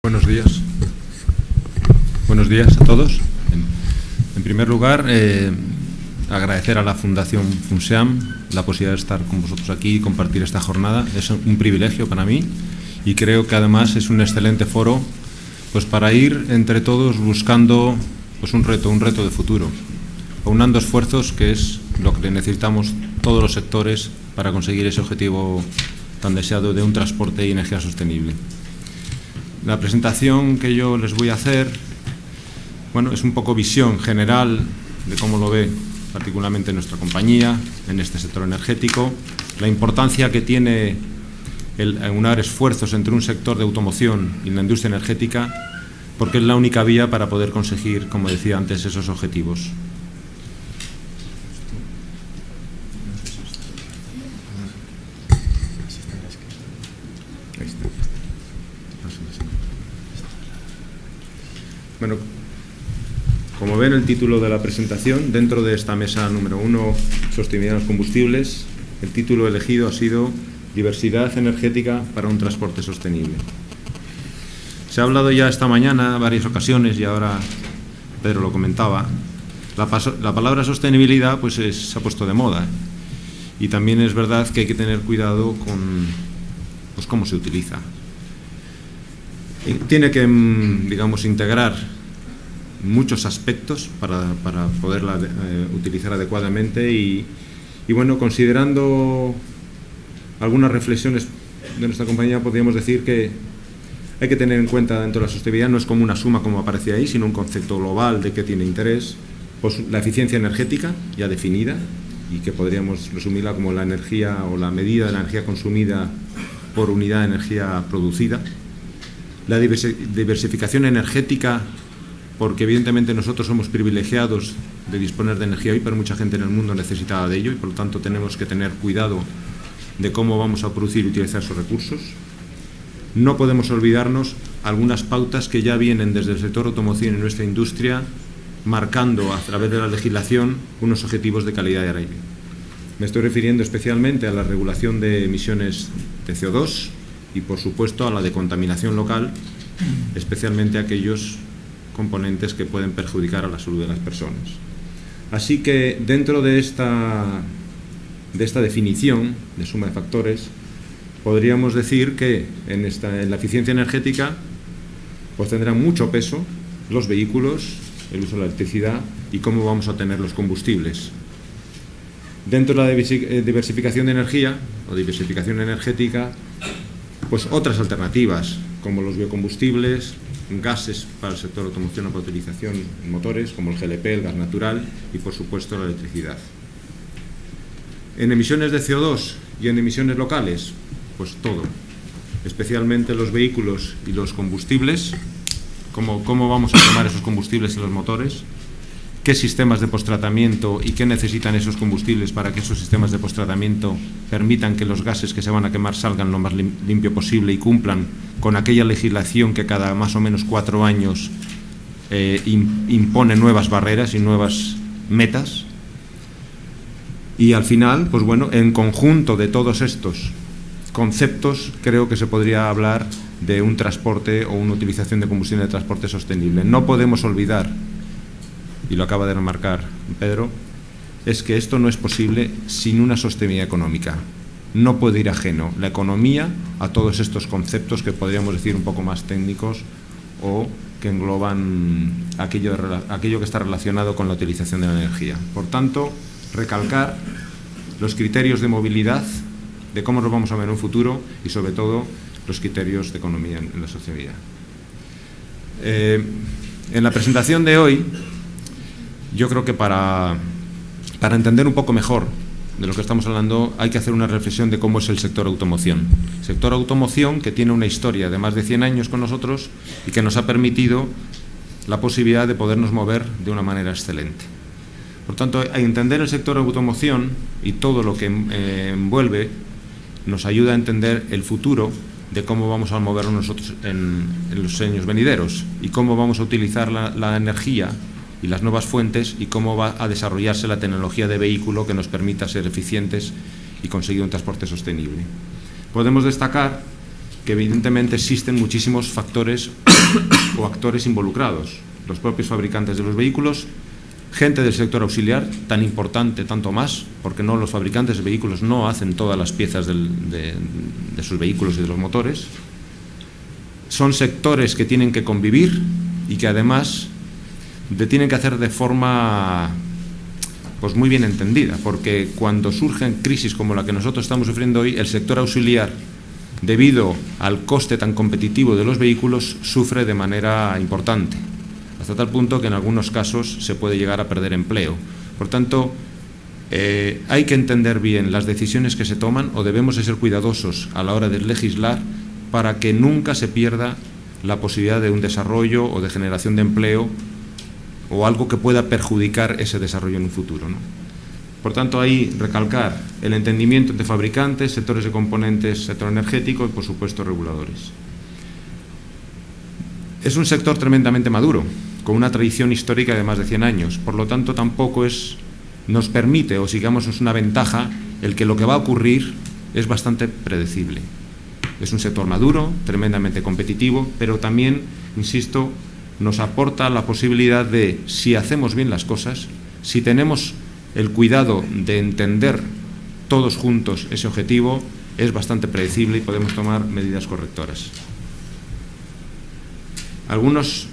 Buenos días. Buenos días a todos. En primer lugar, agradecer a la Fundación FUNSEAM la posibilidad de estar con vosotros aquí y compartir esta jornada. Es un privilegio para mí y creo que además es un excelente foro pues para ir entre todos buscando pues un reto de futuro, aunando esfuerzos, que es lo que necesitamos todos los sectores para conseguir ese objetivo tan deseado de un transporte y energía sostenible. La presentación que yo les voy a hacer, bueno, es un poco visión general de cómo lo ve particularmente nuestra compañía en este sector energético, la importancia que tiene el aunar esfuerzos entre un sector de automoción y la industria energética, porque es la única vía para poder conseguir, como decía antes, esos objetivos. Bueno, como ven el título de la presentación, dentro de esta mesa número 1, Sostenibilidad de los combustibles, el título elegido ha sido Diversidad energética para un transporte sostenible. Se ha hablado ya esta mañana en varias ocasiones y ahora Pedro lo comentaba. La palabra sostenibilidad pues se ha puesto de moda y también es verdad que hay que tener cuidado con pues, cómo se utiliza. Tiene que, digamos, integrar muchos aspectos para poderla utilizar adecuadamente y bueno, considerando algunas reflexiones de nuestra compañía, podríamos decir que hay que tener en cuenta dentro de la sostenibilidad, no es como una suma como aparece ahí, sino un concepto global de que tiene interés, pues la eficiencia energética ya definida y que podríamos resumirla como la energía o la medida de la energía consumida por unidad de energía producida. La diversificación energética, porque evidentemente nosotros somos privilegiados de disponer de energía hoy, pero mucha gente en el mundo necesitaba de ello y por lo tanto tenemos que tener cuidado de cómo vamos a producir y utilizar esos recursos. No podemos olvidarnos algunas pautas que ya vienen desde el sector automoción en nuestra industria, marcando a través de la legislación unos objetivos de calidad de aire. Me estoy refiriendo especialmente a la regulación de emisiones de CO2 y, por supuesto, a la de contaminación local, especialmente aquellos componentes que pueden perjudicar a la salud de las personas. Así que, dentro de esta definición de suma de factores, podríamos decir que en la eficiencia energética pues tendrán mucho peso los vehículos, el uso de la electricidad y cómo vamos a obtener los combustibles. Dentro de la diversificación de energía o diversificación energética, pues otras alternativas como los biocombustibles, gases para el sector de automoción o para utilización en motores como el GLP, el gas natural y por supuesto la electricidad. En emisiones de CO2 y en emisiones locales, pues todo, especialmente los vehículos y los combustibles, cómo vamos a tomar esos combustibles en los motores, qué sistemas de posttratamiento y qué necesitan esos combustibles para que esos sistemas de posttratamiento permitan que los gases que se van a quemar salgan lo más limpio posible y cumplan con aquella legislación que cada más o menos 4 años impone nuevas barreras y nuevas metas. Y al final, pues bueno, en conjunto de todos estos conceptos, creo que se podría hablar de un transporte o una utilización de combustible de transporte sostenible. No podemos olvidar, y lo acaba de remarcar Pedro, es que esto no es posible sin una sostenibilidad económica. No puede ir ajeno la economía a todos estos conceptos que podríamos decir un poco más técnicos o que engloban aquello que está relacionado con la utilización de la energía. Por tanto, recalcar los criterios de movilidad, de cómo nos vamos a ver en un futuro y sobre todo los criterios de economía en la sostenibilidad. En la presentación de hoy, yo creo que para entender un poco mejor de lo que estamos hablando hay que hacer una reflexión de cómo es el sector automoción. Sector automoción que tiene una historia de más de 100 años con nosotros y que nos ha permitido la posibilidad de podernos mover de una manera excelente. Por tanto, a entender el sector automoción y todo lo que envuelve nos ayuda a entender el futuro de cómo vamos a movernos nosotros en los años venideros y cómo vamos a utilizar la energía y las nuevas fuentes y cómo va a desarrollarse la tecnología de vehículo que nos permita ser eficientes y conseguir un transporte sostenible. Podemos destacar que evidentemente existen muchísimos factores o actores involucrados, los propios fabricantes de los vehículos, gente del sector auxiliar, tan importante, tanto más, porque no, los fabricantes de vehículos no hacen todas las piezas de sus vehículos y de los motores. Son sectores que tienen que convivir y que además tienen que hacer de forma pues muy bien entendida, porque cuando surgen crisis como la que nosotros estamos sufriendo hoy, el sector auxiliar, debido al coste tan competitivo de los vehículos, sufre de manera importante, hasta tal punto que en algunos casos se puede llegar a perder empleo. Por tanto, hay que entender bien las decisiones que se toman, o debemos de ser cuidadosos a la hora de legislar para que nunca se pierda la posibilidad de un desarrollo o de generación de empleo o algo que pueda perjudicar ese desarrollo en un futuro, ¿no? Por tanto, ahí recalcar el entendimiento entre fabricantes, sectores de componentes, sector energético y, por supuesto, reguladores. Es un sector tremendamente maduro, con una tradición histórica de más de 100 años. Por lo tanto, tampoco nos permite, o sigamos, es una ventaja, el que lo que va a ocurrir es bastante predecible. Es un sector maduro, tremendamente competitivo, pero también, insisto, nos aporta la posibilidad de, si hacemos bien las cosas, si tenemos el cuidado de entender todos juntos ese objetivo, es bastante predecible y podemos tomar medidas correctoras. Algunas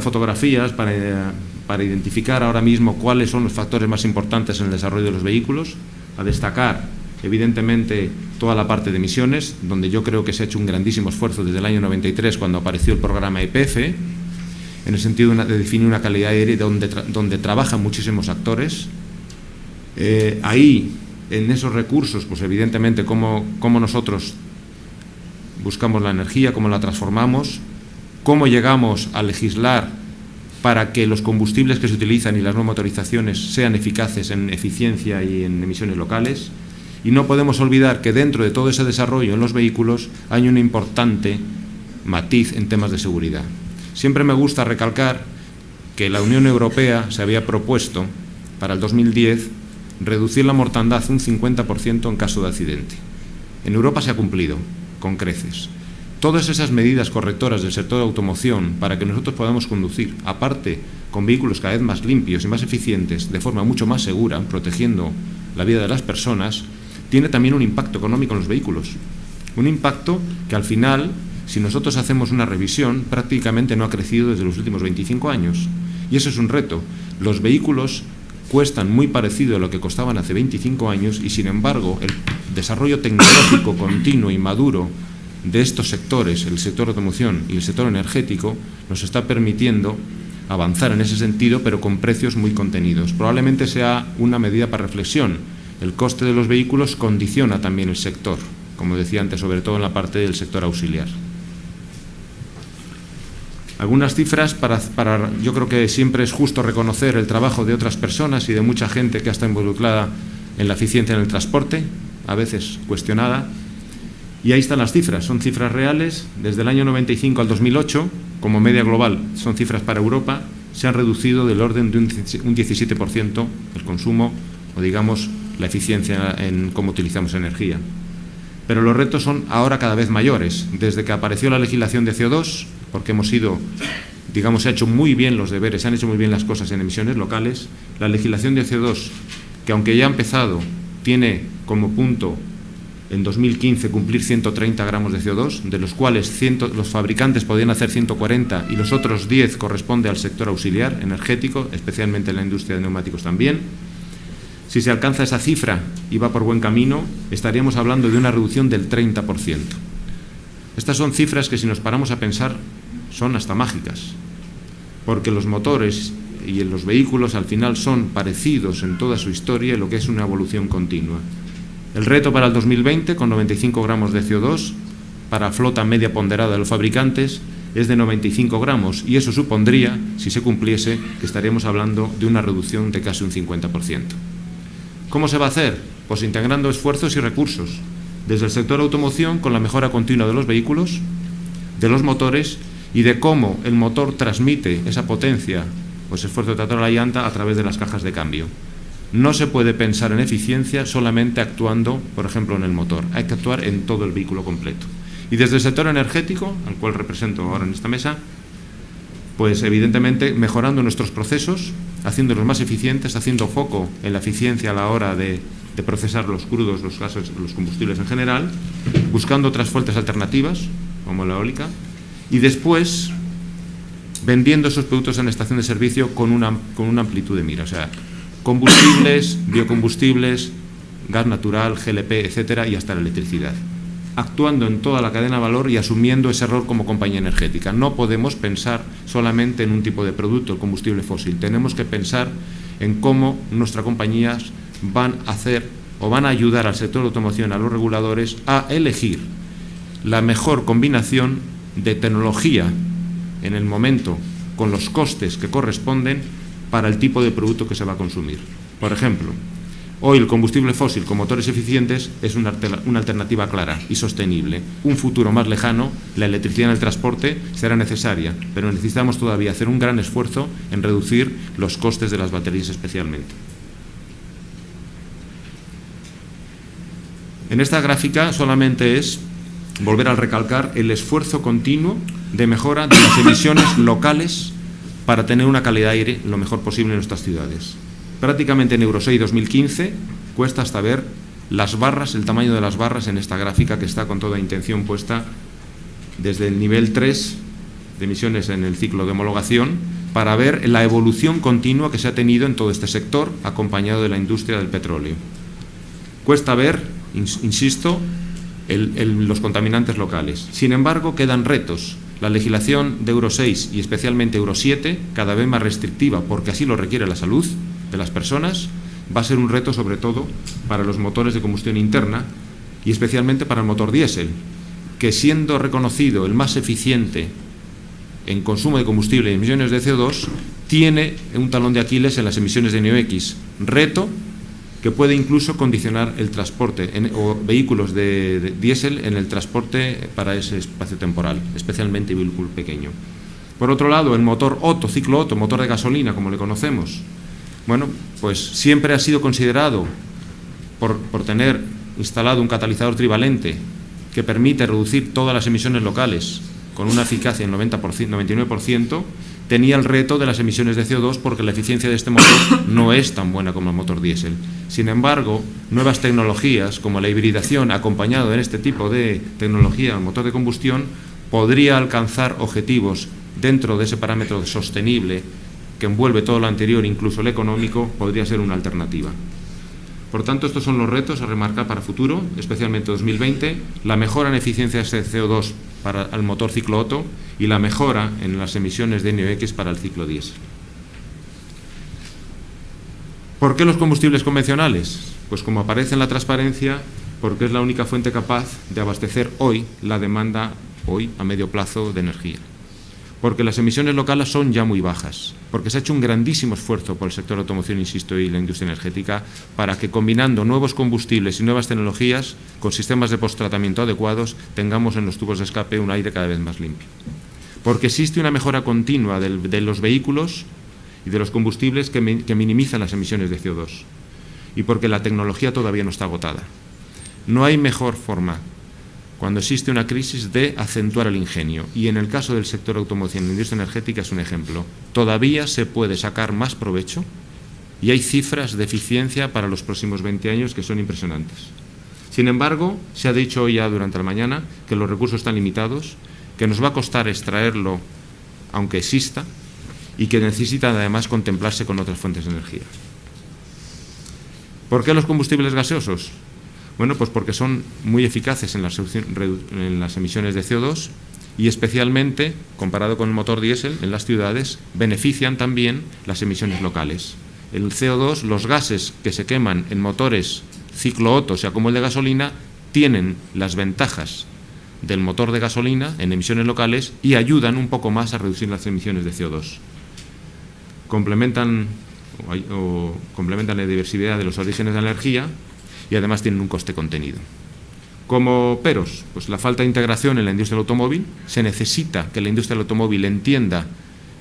fotografías para identificar ahora mismo cuáles son los factores más importantes en el desarrollo de los vehículos. A destacar, evidentemente, toda la parte de emisiones, donde yo creo que se ha hecho un grandísimo esfuerzo desde el año 93, cuando apareció el programa YPF, en el sentido de definir una calidad de aire donde trabajan muchísimos actores. Ahí, en esos recursos, pues evidentemente cómo nosotros buscamos la energía, cómo la transformamos, cómo llegamos a legislar para que los combustibles que se utilizan y las no motorizaciones sean eficaces en eficiencia y en emisiones locales. Y no podemos olvidar que dentro de todo ese desarrollo en los vehículos hay un importante matiz en temas de seguridad. Siempre me gusta recalcar que la Unión Europea se había propuesto para el 2010 reducir la mortandad un 50% en caso de accidente. En Europa se ha cumplido con creces. Todas esas medidas correctoras del sector de automoción para que nosotros podamos conducir, aparte con vehículos cada vez más limpios y más eficientes, de forma mucho más segura, protegiendo la vida de las personas, tiene también un impacto económico en los vehículos. Un impacto que al final, si nosotros hacemos una revisión, prácticamente no ha crecido desde los últimos 25 años. Y eso es un reto. Los vehículos cuestan muy parecido a lo que costaban hace 25 años y, sin embargo, el desarrollo tecnológico continuo y maduro de estos sectores, el sector de automoción y el sector energético, nos está permitiendo avanzar en ese sentido, pero con precios muy contenidos. Probablemente sea una medida para reflexión. El coste de los vehículos condiciona también el sector, como decía antes, sobre todo en la parte del sector auxiliar. Algunas cifras yo creo que siempre es justo reconocer el trabajo de otras personas y de mucha gente que está involucrada en la eficiencia en el transporte, a veces cuestionada. Y ahí están las cifras, son cifras reales. Desde el año 95 al 2008, como media global, son cifras para Europa, se han reducido del orden de un 17% el consumo, o digamos, la eficiencia en cómo utilizamos energía. Pero los retos son ahora cada vez mayores. Desde que apareció la legislación de CO2, porque se ha hecho muy bien los deberes, se han hecho muy bien las cosas en emisiones locales, la legislación de CO2, que aunque ya ha empezado, tiene como punto en 2015 cumplir 130 gramos de CO2, de los cuales los fabricantes podían hacer 140 y los otros 10 corresponde al sector auxiliar energético, especialmente en la industria de neumáticos también. Si se alcanza esa cifra y va por buen camino, estaríamos hablando de una reducción del 30%. Estas son cifras que, si nos paramos a pensar, son hasta mágicas, porque los motores y los vehículos al final son parecidos en toda su historia, lo que es una evolución continua. El reto para el 2020, con 95 gramos de CO2, para flota media ponderada de los fabricantes, es de 95 gramos, y eso supondría, si se cumpliese, que estaríamos hablando de una reducción de casi un 50%. ¿Cómo se va a hacer? Pues integrando esfuerzos y recursos, desde el sector automoción, con la mejora continua de los vehículos, de los motores, y de cómo el motor transmite esa potencia o ese esfuerzo de tratar la llanta a través de las cajas de cambio. No se puede pensar en eficiencia solamente actuando, por ejemplo, en el motor. Hay que actuar en todo el vehículo completo. Y desde el sector energético, al cual represento ahora en esta mesa, Pues evidentemente mejorando nuestros procesos, haciéndolos más eficientes, haciendo foco en la eficiencia a la hora de procesar los crudos, los gases, los combustibles en general, buscando otras fuentes alternativas, como la eólica, y después vendiendo esos productos en la estación de servicio con una amplitud de mira, o sea, combustibles, biocombustibles, gas natural, GLP, etcétera, y hasta la electricidad, actuando en toda la cadena de valor y asumiendo ese rol como compañía energética. No podemos pensar solamente en un tipo de producto, el combustible fósil. Tenemos que pensar en cómo nuestras compañías van a hacer o van a ayudar al sector de automoción, a los reguladores, a elegir la mejor combinación de tecnología en el momento, con los costes que corresponden para el tipo de producto que se va a consumir. Por ejemplo, hoy el combustible fósil con motores eficientes es una alternativa clara y sostenible. Un futuro más lejano, la electricidad en el transporte será necesaria, pero necesitamos todavía hacer un gran esfuerzo en reducir los costes de las baterías especialmente. En esta gráfica solamente es volver a recalcar el esfuerzo continuo de mejora de las emisiones locales para tener una calidad de aire lo mejor posible en nuestras ciudades. Prácticamente en Euro 6 2015 cuesta hasta ver las barras, el tamaño de las barras en esta gráfica que está con toda intención puesta desde el nivel 3 de emisiones en el ciclo de homologación para ver la evolución continua que se ha tenido en todo este sector acompañado de la industria del petróleo. Cuesta ver, insisto, los contaminantes locales. Sin embargo, quedan retos. La legislación de Euro 6 y especialmente Euro 7, cada vez más restrictiva porque así lo requiere la salud de las personas, va a ser un reto sobre todo para los motores de combustión interna y especialmente para el motor diésel, que siendo reconocido el más eficiente en consumo de combustible y emisiones de CO2, tiene un talón de Aquiles en las emisiones de NOx, reto que puede incluso condicionar el transporte o vehículos de diésel en el transporte para ese espacio temporal, especialmente vehículo pequeño. Por otro lado, el motor Otto, ciclo Otto, motor de gasolina, como le conocemos, bueno, pues siempre ha sido considerado por tener instalado un catalizador trivalente que permite reducir todas las emisiones locales con una eficacia del 99%, tenía el reto de las emisiones de CO2 porque la eficiencia de este motor no es tan buena como el motor diésel. Sin embargo, nuevas tecnologías como la hibridación acompañado en este tipo de tecnología, el motor de combustión, podría alcanzar objetivos dentro de ese parámetro sostenible que envuelve todo lo anterior, incluso el económico, podría ser una alternativa. Por tanto, estos son los retos a remarcar para futuro, especialmente 2020, la mejora en eficiencia de CO2 para el motor ciclo Otto y la mejora en las emisiones de NOx para el ciclo diésel. ¿Por qué los combustibles convencionales? Pues como aparece en la transparencia, porque es la única fuente capaz de abastecer hoy la demanda a medio plazo de energía. Porque las emisiones locales son ya muy bajas, porque se ha hecho un grandísimo esfuerzo por el sector de automoción, insisto, y la industria energética, para que combinando nuevos combustibles y nuevas tecnologías, con sistemas de posttratamiento adecuados, tengamos en los tubos de escape un aire cada vez más limpio. Porque existe una mejora continua de los vehículos y de los combustibles que minimizan las emisiones de CO2. Y porque la tecnología todavía no está agotada. No hay mejor forma, cuando existe una crisis, de acentuar el ingenio. Y en el caso del sector automoción y la industria energética es un ejemplo. Todavía se puede sacar más provecho y hay cifras de eficiencia para los próximos 20 años que son impresionantes. Sin embargo, se ha dicho hoy ya durante la mañana que los recursos están limitados, que nos va a costar extraerlo aunque exista y que necesita además contemplarse con otras fuentes de energía. ¿Por qué los combustibles gaseosos? Bueno, pues porque son muy eficaces en las emisiones de CO2 y especialmente, comparado con el motor diésel, en las ciudades, benefician también las emisiones locales. El CO2, los gases que se queman en motores ciclo Otto, o sea, como el de gasolina, tienen las ventajas del motor de gasolina en emisiones locales y ayudan un poco más a reducir las emisiones de CO2. Complementan la diversidad de los orígenes de la energía y además tienen un coste contenido. Como peros, pues la falta de integración en la industria del automóvil. Se necesita que la industria del automóvil entienda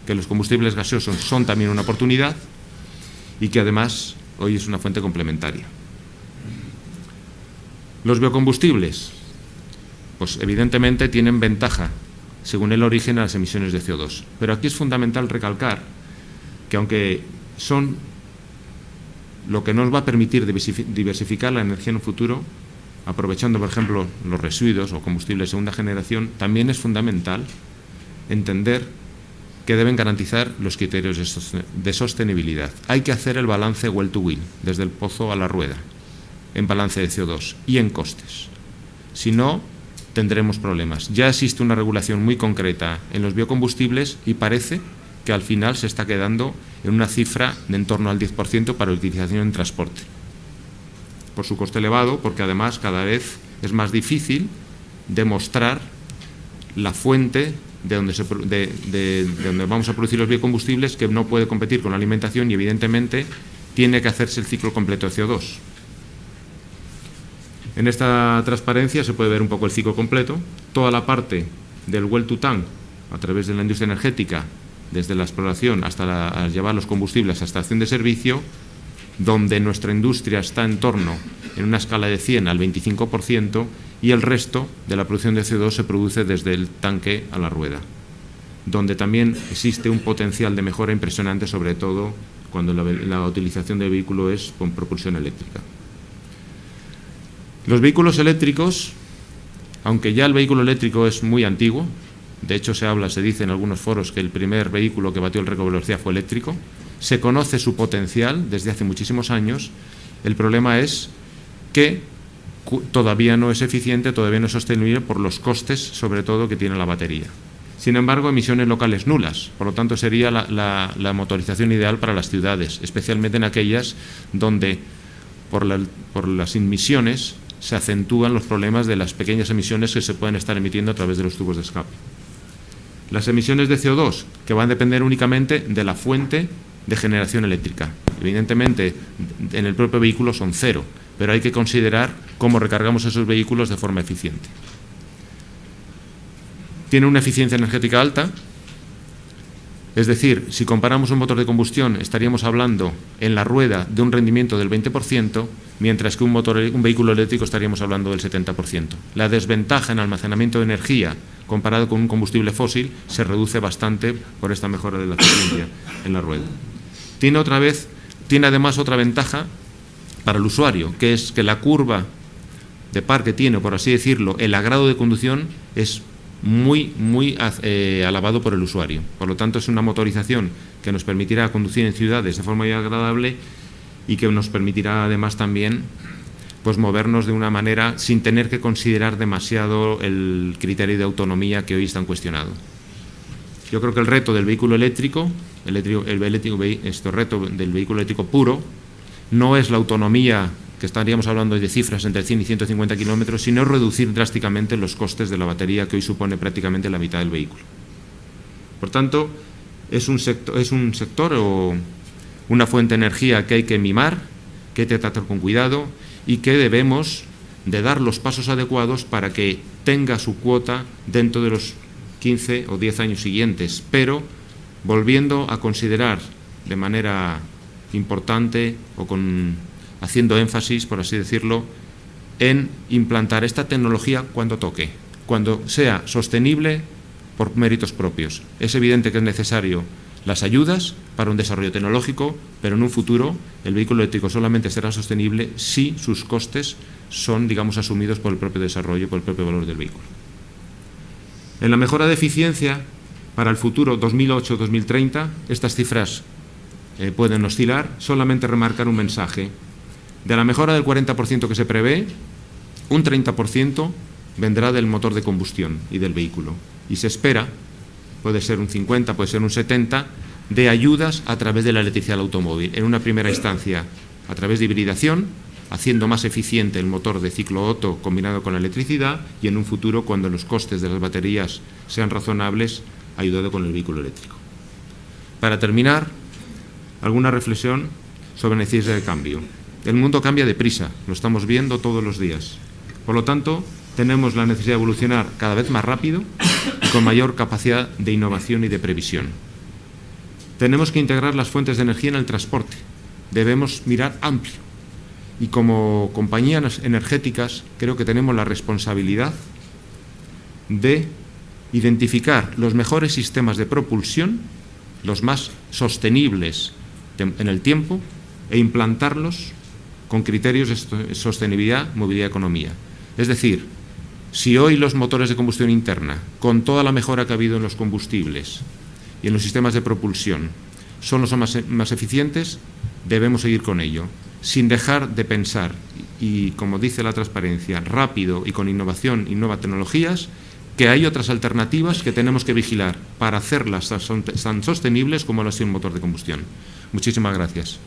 que los combustibles gaseosos son también una oportunidad y que además hoy es una fuente complementaria. Los biocombustibles, pues evidentemente tienen ventaja según el origen, a las emisiones de CO2. Pero aquí es fundamental recalcar que aunque son lo que nos va a permitir diversificar la energía en un futuro, aprovechando, por ejemplo, los residuos o combustibles de segunda generación, también es fundamental entender que deben garantizar los criterios de sostenibilidad. Hay que hacer el balance well to wheel, desde el pozo a la rueda, en balance de CO2 y en costes. Si no, tendremos problemas. Ya existe una regulación muy concreta en los biocombustibles y parece que al final se está quedando en una cifra de en torno al 10% para utilización en transporte. Por su coste elevado, porque además cada vez es más difícil demostrar la fuente de donde vamos a producir los biocombustibles, que no puede competir con la alimentación y evidentemente tiene que hacerse el ciclo completo de CO2. En esta transparencia se puede ver un poco el ciclo completo, toda la parte del well to tank a través de la industria energética, desde la exploración hasta llevar los combustibles a estación de servicio, donde nuestra industria está en torno, en una escala de 100 al 25%, y el resto de la producción de CO2 se produce desde el tanque a la rueda, donde también existe un potencial de mejora impresionante, sobre todo cuando la utilización del vehículo es con propulsión eléctrica. Los vehículos eléctricos, aunque ya el vehículo eléctrico es muy antiguo, de hecho se dice en algunos foros que el primer vehículo que batió el récord de velocidad fue eléctrico, se conoce su potencial desde hace muchísimos años. El problema es que todavía no es eficiente, todavía no es sostenible por los costes, sobre todo, que tiene la batería. Sin embargo, emisiones locales nulas, por lo tanto sería la motorización ideal para las ciudades, especialmente en aquellas donde por las emisiones se acentúan los problemas de las pequeñas emisiones que se pueden estar emitiendo a través de los tubos de escape. Las emisiones de CO2, que van a depender únicamente de la fuente de generación eléctrica. Evidentemente, en el propio vehículo son cero, pero hay que considerar cómo recargamos esos vehículos de forma eficiente. Tiene una eficiencia energética alta, es decir, si comparamos un motor de combustión, estaríamos hablando en la rueda de un rendimiento del 20%, mientras que un vehículo eléctrico estaríamos hablando del 70%. La desventaja en almacenamiento de energía comparado con un combustible fósil se reduce bastante por esta mejora de la eficiencia en la rueda. Tiene además otra ventaja para el usuario, que es que la curva de par que tiene, por así decirlo, el agrado de conducción es muy alabado por el usuario. Por lo tanto, es una motorización que nos permitirá conducir en ciudades de forma muy agradable y que nos permitirá además también pues movernos de una manera sin tener que considerar demasiado el criterio de autonomía que hoy está cuestionado. Yo creo que el reto del vehículo eléctrico, reto del vehículo eléctrico puro, no es la autonomía, que estaríamos hablando de cifras entre 100 y 150 kilómetros, sino reducir drásticamente los costes de la batería, que hoy supone prácticamente la mitad del vehículo. Por tanto, es un sector o una fuente de energía que hay que mimar, que hay que tratar con cuidado y que debemos de dar los pasos adecuados para que tenga su cuota dentro de los 15 o 10 años siguientes, pero volviendo a considerar de manera importante o haciendo énfasis, por así decirlo, en implantar esta tecnología cuando toque, cuando sea sostenible por méritos propios. Es evidente que es necesario las ayudas para un desarrollo tecnológico, pero en un futuro el vehículo eléctrico solamente será sostenible si sus costes son, digamos, asumidos por el propio desarrollo, por el propio valor del vehículo. En la mejora de eficiencia para el futuro 2008-2030, estas cifras pueden oscilar. Solamente remarcar un mensaje. De la mejora del 40% que se prevé, un 30% vendrá del motor de combustión y del vehículo. Y se espera, puede ser un 50, puede ser un 70, de ayudas a través de la electricidad del automóvil. En una primera instancia, a través de hibridación, haciendo más eficiente el motor de ciclo Otto combinado con la electricidad, y en un futuro, cuando los costes de las baterías sean razonables, ayudado con el vehículo eléctrico. Para terminar, alguna reflexión sobre la necesidad de cambio. El mundo cambia deprisa, lo estamos viendo todos los días. Por lo tanto, tenemos la necesidad de evolucionar cada vez más rápido y con mayor capacidad de innovación y de previsión. Tenemos que integrar las fuentes de energía en el transporte. Debemos mirar amplio. Y como compañías energéticas, creo que tenemos la responsabilidad de identificar los mejores sistemas de propulsión, los más sostenibles en el tiempo, e implantarlos con criterios de sostenibilidad, movilidad y economía. Es decir, si hoy los motores de combustión interna, con toda la mejora que ha habido en los combustibles y en los sistemas de propulsión, son los más eficientes, debemos seguir con ello, sin dejar de pensar, y como dice la transparencia, rápido y con innovación y nuevas tecnologías, que hay otras alternativas que tenemos que vigilar para hacerlas tan sostenibles como lo ha sido un motor de combustión. Muchísimas gracias.